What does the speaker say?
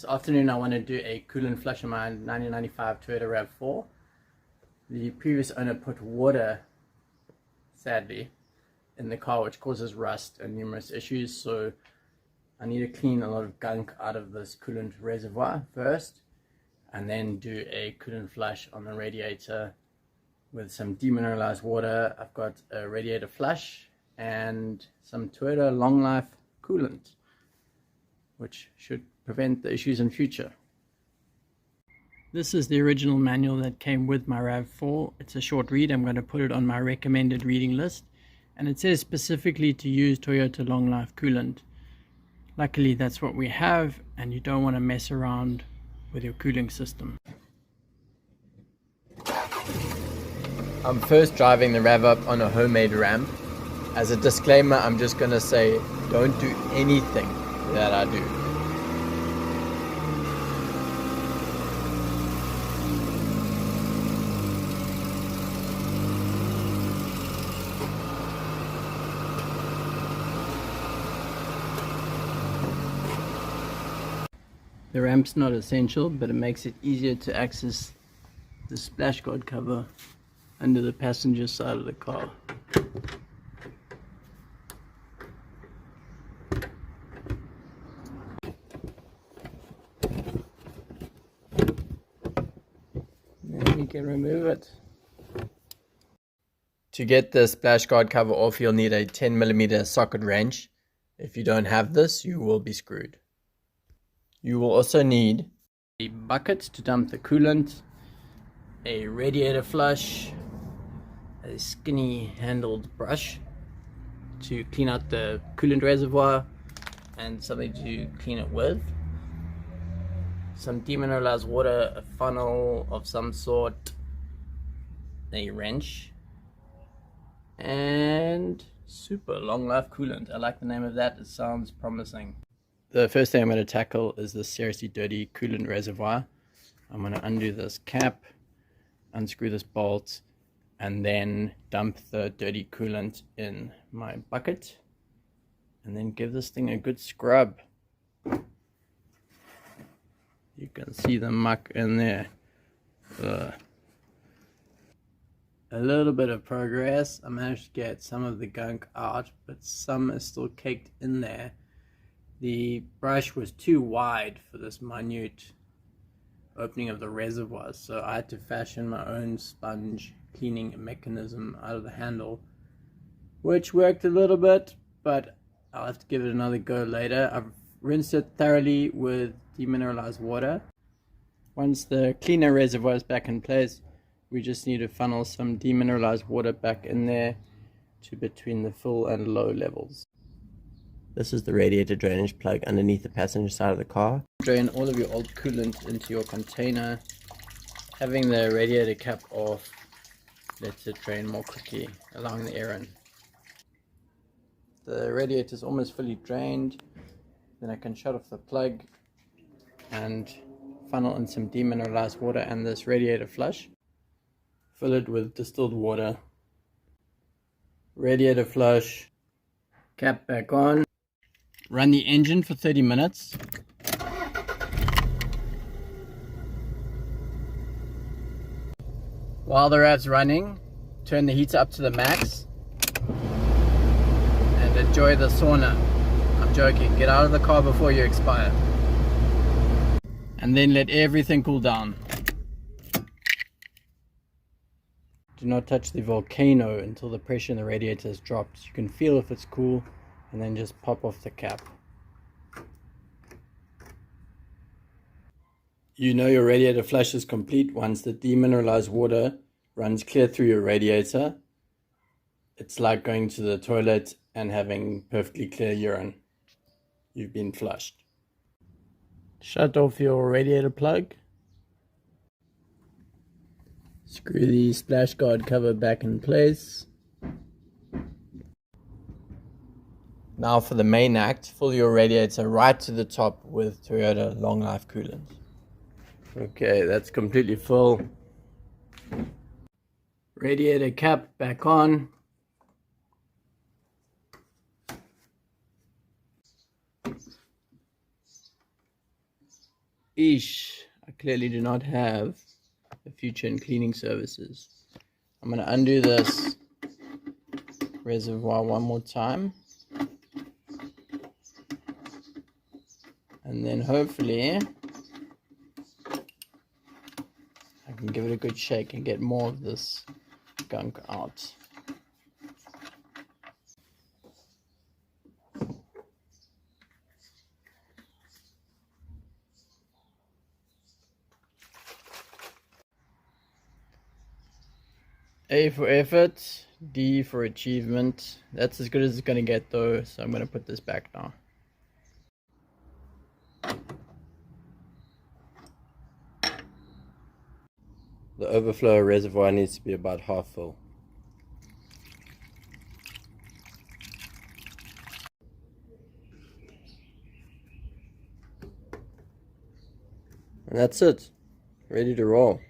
afternoon I want to do a coolant flush on my 1995 Toyota Rav4. The previous owner put water, sadly, in the car, which causes rust and numerous issues, so I need to clean a lot of gunk out of this coolant reservoir first, and then do a coolant flush on the radiator with some demineralized water. I've got a radiator flush and some Toyota Long Life Coolant, which should prevent the issues in future. This is the original manual that came with my Rav4. It's a short read. I'm going to put it on my recommended reading list, and it says specifically to use Toyota Long Life Coolant. Luckily that's what we have, and you don't want to mess around with your cooling system. I'm first driving the Rav up on a homemade ramp. As a disclaimer, I'm just going to say don't do anything that I do. The ramp's not essential, but it makes it easier to access the splash guard cover under the passenger side of the car. Then you can remove it. To get the splash guard cover off, you'll need a 10mm socket wrench. If you don't have this, you will be screwed. You will also need a bucket to dump the coolant, a radiator flush, a skinny handled brush to clean out the coolant reservoir, and something to clean it with, some demineralized water, a funnel of some sort, a wrench, and super long life coolant. I like the name of that, it sounds promising. The first thing I'm going to tackle is the seriously dirty coolant reservoir. I'm going to undo this cap, unscrew this bolt, and then dump the dirty coolant in my bucket, and then give this thing a good scrub. You can see the muck in there. A little bit of progress. I managed to get some of the gunk out, but some is still caked in there. The brush was too wide for this minute opening of the reservoir, so I had to fashion my own sponge cleaning mechanism out of the handle, which worked a little bit, but I'll have to give it another go later. I've rinsed it thoroughly with demineralized water. Once the cleaner reservoir is back in place, we just need to funnel some demineralized water back in there to between the full and low levels. This is the radiator drainage plug underneath the passenger side of the car. Drain all of your old coolant into your container. Having the radiator cap off lets it drain more quickly, allowing the air in. The radiator is almost fully drained. Then I can shut off the plug and funnel in some demineralized water and this radiator flush. Fill it with distilled water. Radiator flush. Cap back on. Run the engine for 30 minutes. While the Rav's running, turn the heater up to the max and enjoy the sauna. I'm joking, get out of the car before you expire. And then let everything cool down. Do not touch the volcano until the pressure in the radiator has dropped. You can feel if it's cool, and then just pop off the cap. You know your radiator flush is complete once the demineralized water runs clear through your radiator. It's like going to the toilet and having perfectly clear urine. You've been flushed. Shut off your radiator plug. Screw the splash guard cover back in place. Now for the main act, fill your radiator right to the top with Toyota Long Life Coolant. Okay, that's completely full. Radiator cap back on. I clearly do not have a future in cleaning services. I'm going to undo this reservoir one more time. And then hopefully I can give it a good shake and get more of this gunk out. A for effort, D for achievement. That's as good as it's going to get though, so I'm going to put this back now. The overflow reservoir needs to be about half full. And that's it. Ready to roll.